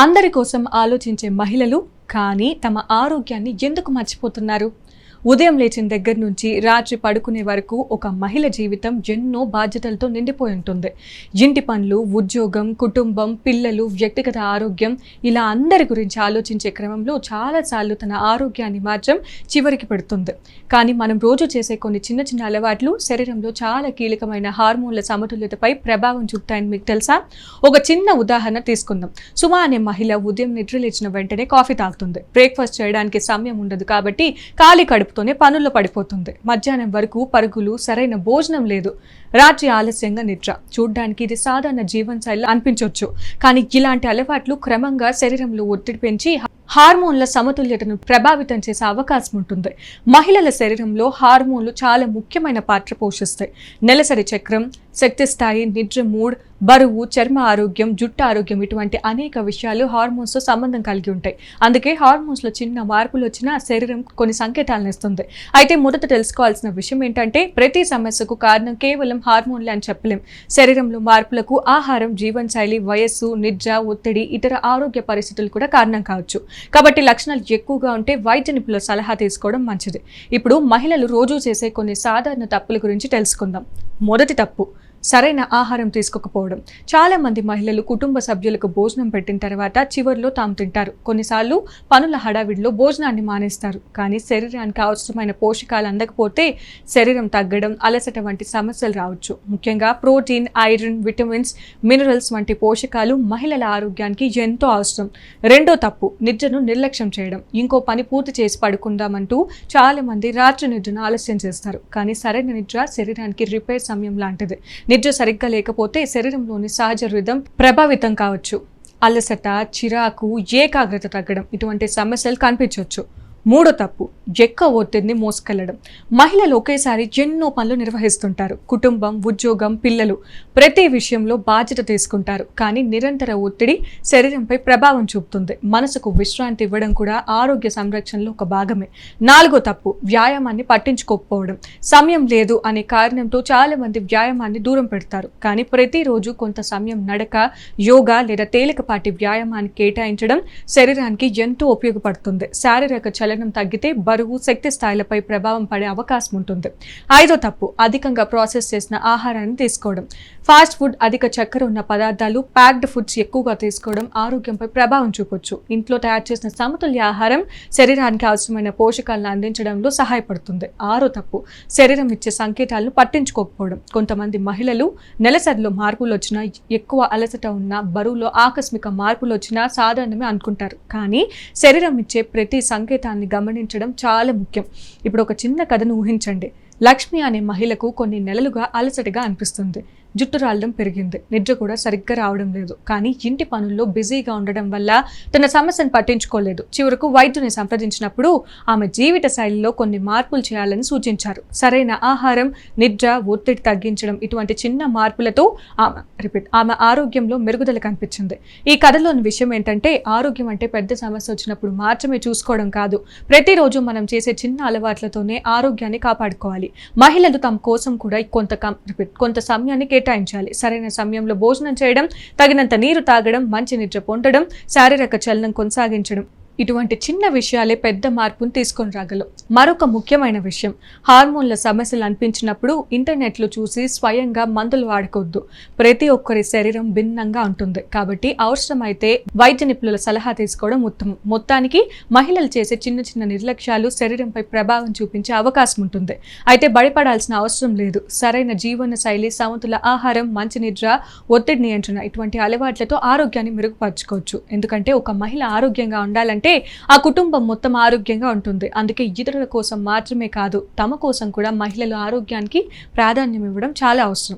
అందరి కోసం ఆలోచించే మహిళలు కానీ తమ ఆరోగ్యాన్ని ఎందుకు మర్చిపోతున్నారు? ఉదయం లేచిన దగ్గర నుంచి రాత్రి పడుకునే వరకు ఒక మహిళ జీవితం ఎన్నో బాధ్యతలతో నిండిపోయి ఉంటుంది. ఇంటి పనులు, ఉద్యోగం, కుటుంబం, పిల్లలు, వ్యక్తిగత ఆరోగ్యం ఇలా అందరి గురించి ఆలోచించే క్రమంలో చాలాసార్లు తన ఆరోగ్యాన్ని మాత్రం చివరికి పెడుతుంది. కానీ మనం రోజు చేసే కొన్ని చిన్న చిన్న అలవాట్లు శరీరంలో చాలా కీలకమైన హార్మోన్ల సమతుల్యతపై ప్రభావం చూపుతాయని మీకు తెలుసా? ఒక చిన్న ఉదాహరణ తీసుకుందాం. సుమా అనే మహిళ ఉదయం నిద్ర లేచిన వెంటనే కాఫీ తాగుతుంది. బ్రేక్ఫాస్ట్ చేయడానికి సమయం ఉండదు కాబట్టి ఖాళీ కడుపుతోనే పనుల్లో పడిపోతుంది. మధ్యాహ్నం వరకు పరుగులు, సరైన భోజనం లేదు. రాత్రి ఆలస్యంగా నిద్ర. చూడ్డానికి ఇది సాధారణ జీవనశైలి అనిపించవచ్చు, కానీ ఇలాంటి అలవాట్లు క్రమంగా శరీరంలో ఒత్తిడి పెంచి హార్మోన్ల సమతుల్యతను ప్రభావితం చేసే అవకాశం ఉంటుంది. మహిళల శరీరంలో హార్మోన్లు చాలా ముఖ్యమైన పాత్ర పోషిస్తాయి. నెలసరి చక్రం, శక్తి స్థాయి, నిద్ర, మూడ్, బరువు, చర్మ ఆరోగ్యం, జుట్టు ఆరోగ్యం ఇటువంటి అనేక విషయాలు హార్మోన్స్తో సంబంధం కలిగి ఉంటాయి. అందుకే హార్మోన్స్లో చిన్న మార్పులు వచ్చినా శరీరం కొన్ని సంకేతాలను ఇస్తుంది. అయితే మొదట తెలుసుకోవాల్సిన విషయం ఏంటంటే ప్రతి సమస్యకు కారణం కేవలం హార్మోన్లే అని చెప్పలేం. శరీరంలో మార్పులకు ఆహారం, జీవనశైలి, వయస్సు, నిద్ర, ఒత్తిడి, ఇతర ఆరోగ్య పరిస్థితులు కూడా కారణం కావచ్చు. కాబట్టి లక్షణాలు ఎక్కువగా ఉంటే వైద్య నిపుణుల సలహా తీసుకోవడం మంచిది. ఇప్పుడు మహిళలు రోజు చేసే కొన్ని సాధారణ తప్పుల గురించి తెలుసుకుందాం. మొదటి తప్పు, సరైన ఆహారం తీసుకోకపోవడం. చాలా మంది మహిళలు కుటుంబ సభ్యులకు భోజనం పెట్టిన తర్వాత చివరిలో తాము తింటారు. కొన్నిసార్లు పనుల హడావిడిలో భోజనాన్ని మానేస్తారు. కానీ శరీరానికి అవసరమైన పోషకాలు అందకపోతే శరీరం తగ్గడం, అలసట వంటి సమస్యలు రావచ్చు. ముఖ్యంగా ప్రోటీన్, ఐరన్, విటమిన్స్, మినరల్స్ వంటి పోషకాలు మహిళల ఆరోగ్యానికి ఎంతో అవసరం. రెండో తప్పు, నిద్రను నిర్లక్ష్యం చేయడం. ఇంకో పని పూర్తి చేసి పడుకుందామంటూ చాలా మంది రాత్రి నిద్రను ఆలస్యం చేస్తారు. కానీ సరైన నిద్ర శరీరానికి రిపేర్ సమయం లాంటిది. నిద్ర సరిగ్గా లేకపోతే శరీరంలోని సహజ రిథం ప్రభావితం కావచ్చు. అలసట, చిరాకు, ఏకాగ్రత తగ్గడం ఇటువంటి సమస్యలు కనిపించవచ్చు. మూడో తప్పు, ఎక్కువ ఒత్తిడిని మోసుకెళ్లడం. మహిళలు ఒకేసారి ఎన్నో పనులు నిర్వహిస్తుంటారు. కుటుంబం, ఉద్యోగం, పిల్లలు ప్రతి విషయంలో బాధ్యత తీసుకుంటారు. కానీ నిరంతర ఒత్తిడి శరీరంపై ప్రభావం చూపుతుంది. మనసుకు విశ్రాంతి ఇవ్వడం కూడా ఆరోగ్య సంరక్షణలో ఒక భాగమే. నాలుగో తప్పు, వ్యాయామాన్ని పట్టించుకోకపోవడం. సమయం లేదు అనే కారణంతో చాలా మంది వ్యాయామాన్ని దూరం పెడతారు. కానీ ప్రతిరోజు కొంత సమయం నడక, యోగా లేదా తేలికపాటి వ్యాయామాన్ని కేటాయించడం శరీరానికి ఎంతో ఉపయోగపడుతుంది. శారీరక చలనం తగ్గితే బరువు, శక్తి స్థాయిలపై ప్రభావం పడే అవకాశం ఉంటుంది. ఐదో తప్పు, అధికంగా ప్రాసెస్ చేసిన ఆహారాన్ని తీసుకోవడం. ఫాస్ట్ ఫుడ్, అధిక చక్కెర ఉన్న పదార్థాలు, ప్యాక్డ్ ఫుడ్స్ ఎక్కువగా తీసుకోవడం ఆరోగ్యంపై ప్రభావం చూపొచ్చు. ఇంట్లో తయారు చేసిన సమతుల్య ఆహారం శరీరానికి అవసరమైన పోషకాలను అందించడంలో సహాయపడుతుంది. ఆరో తప్పు, శరీరం ఇచ్చే సంకేతాలను పట్టించుకోకపోవడం. కొంతమంది మహిళలు నెలసరిలో మార్పులు వచ్చినా, ఎక్కువ అలసట ఉన్నా, బరువులో ఆకస్మిక మార్పులు వచ్చినా సాధారణమే అనుకుంటారు. కానీ శరీరం ఇచ్చే ప్రతి సంకేతాన్ని గమనించడం చాలా ముఖ్యం. ఇప్పుడు ఒక చిన్న కథను ఊహించండి. లక్ష్మి అనే మహిళకు కొన్ని నెలలుగా అలసటగా అనిపిస్తుంది. జుట్టు రాలడం పెరిగింది. నిద్ర కూడా సరిగ్గా రావడం లేదు. కానీ ఇంటి పనుల్లో బిజీగా ఉండడం వల్ల తన సమస్యను పట్టించుకోలేదు. చివరకు వైద్యుని సంప్రదించినప్పుడు ఆమె జీవిత శైలిలో కొన్ని మార్పులు చేయాలని సూచించారు. సరైన ఆహారం, నిద్ర, ఒత్తిడి తగ్గించడం ఇటువంటి చిన్న మార్పులతో ఆమె ఆరోగ్యంలో మెరుగుదల కనిపించింది. ఈ కథలోని విషయం ఏంటంటే ఆరోగ్యం అంటే పెద్ద సమస్య వచ్చినప్పుడు మాత్రమే చూసుకోవడం కాదు. ప్రతిరోజు మనం చేసే చిన్న అలవాట్లతోనే ఆరోగ్యాన్ని కాపాడుకోవాలి. మహిళలు తమ కోసం కూడా కొంత సమయాన్ని కేటాయించాలి. సరైన సమయంలో భోజనం చేయడం, తగినంత నీరు తాగడం, మంచి నిద్ర పొందడం, శారీరక చలనం కొనసాగించడం ఇటువంటి చిన్న విషయాలే పెద్ద మార్పును తీసుకొని రాగలవు. మరొక ముఖ్యమైన విషయం, హార్మోన్ల సమస్యలు అనిపించినప్పుడు ఇంటర్నెట్లో చూసి స్వయంగా మందులు వాడుకోవద్దు. ప్రతి ఒక్కరి శరీరం భిన్నంగా ఉంటుంది. కాబట్టి అవసరమైతే వైద్య నిపుణుల సలహా తీసుకోవడం ఉత్తమం. మొత్తానికి మహిళలు చేసే చిన్న చిన్న నిర్లక్ష్యాలు శరీరంపై ప్రభావం చూపించే అవకాశం ఉంటుంది. అయితే భయపడాల్సిన అవసరం లేదు. సరైన జీవన శైలి, సమతుల ఆహారం, మంచి నిద్ర, ఒత్తిడి నియంత్రణ ఇటువంటి అలవాట్లతో ఆరోగ్యాన్ని మెరుగుపరచుకోవచ్చు. ఎందుకంటే ఒక మహిళ ఆరోగ్యంగా ఉండాలంటే ఆ కుటుంబం మొత్తం ఆరోగ్యంగా ఉంటుంది. అందుకే ఇతరుల కోసం మాత్రమే కాదు, తమ కోసం కూడా మహిళల ఆరోగ్యానికి ప్రాధాన్యం ఇవ్వడం చాలా అవసరం.